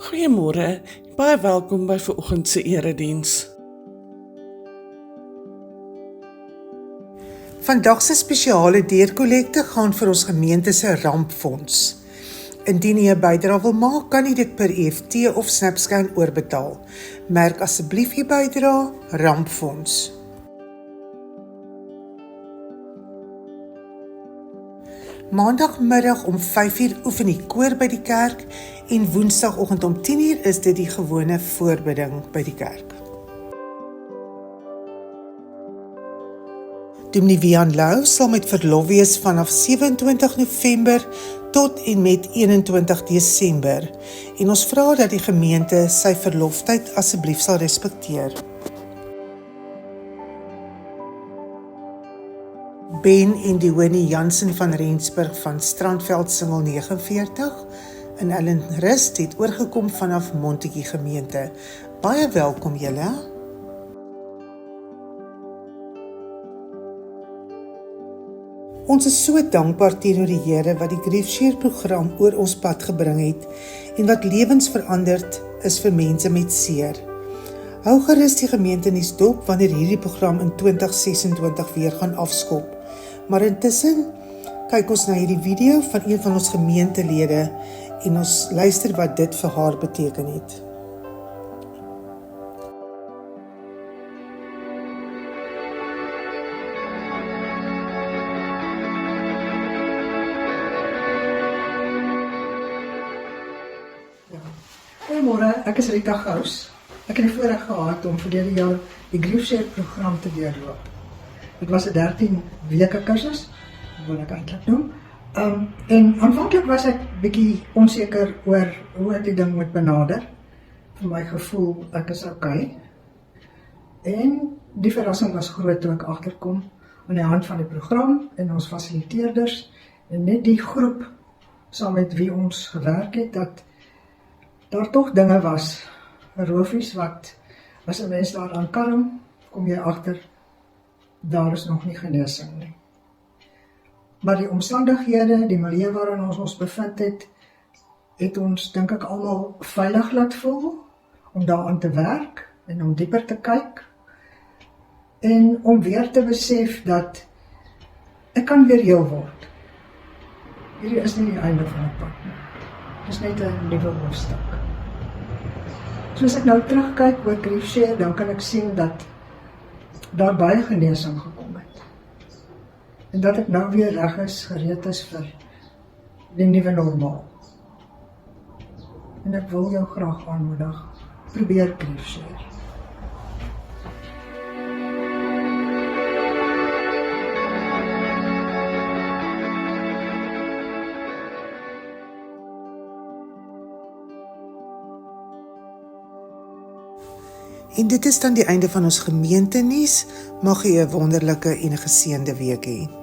Goeiemôre, baie welkom by vanoggend se erediens. Vandag se spesiale deurkollekte gaan vir ons gemeente se rampfonds. Indien jy 'n bydrae wil maak, kan jy dit per EFT of SnapScan oorbetaal. Merk asseblief jy bydrae rampfonds. Maandagmiddag om 5:00 oefen die koor by die kerk en woensdagoggend om 10:00 is dit die gewone voorbidding by die kerk. Dominee Wian Lou sal met verlof wees vanaf 27 November tot en met 21 Desember en ons vra dat die gemeente sy verloftyd asseblief sal respekteer. Ben en Dionie Jansen van Rensburg van Strandveld Singel 49 in Ellenrust het oorgekom vanaf Montetjie gemeente. Baie welkom julle. Ons is so dankbaar teenoor die Here wat die Griefshare program oor ons pad gebring het en wat lewens veranderd is vir mense met seer. Hou gerus die gemeentenuus dop wanneer hierdie program in 2026 weer gaan afskop. Maar intussen kyk ons na hierdie video van een van ons gemeentelede en ons luister wat dit vir haar beteken het. Goeiemôre, ek is Rita Gous. Ek het die voorreg gehad om verlede jaar die Griefshare program te deurloop. Dit was 'n 13 weke kursus, wil ek eintlik noem. En aanvanklik was ek bietjie onseker oor hoe ek die ding moet benader. Vir my gevoel, ek is okay. En die verrassing was groot toe ek agterkom aan die hand van die program en ons fasiliteerders en net die groep saam met wie ons gewerk het, dat daar tog dinge was, roofies wat, as 'n mens daaraan kalm, kom jy agter, daar is nog nie genesing nie. Maar die omstandighede, die milieu waarin ons bevind het ons, dink ek, almal veilig laat voel, om daaraan te werk, en om dieper te kyk, en om weer te besef dat ek kan weer heel word. Hierdie is nie die einde van die pad nie. Dit is net 'n nuwe hoofstuk. Soos ek nou terugkyk oor Griefshare, dan kan ek sien dat daar baie genesing gekom het. En dat ek nou weer reg is, gereed is vir die nuwe normaal. En ek wil jou graag aanmoedig, probeer Griefshare. En dit is dan die einde van ons gemeentenuus. Mag jy 'n wonderlike en 'n geseënde week hê.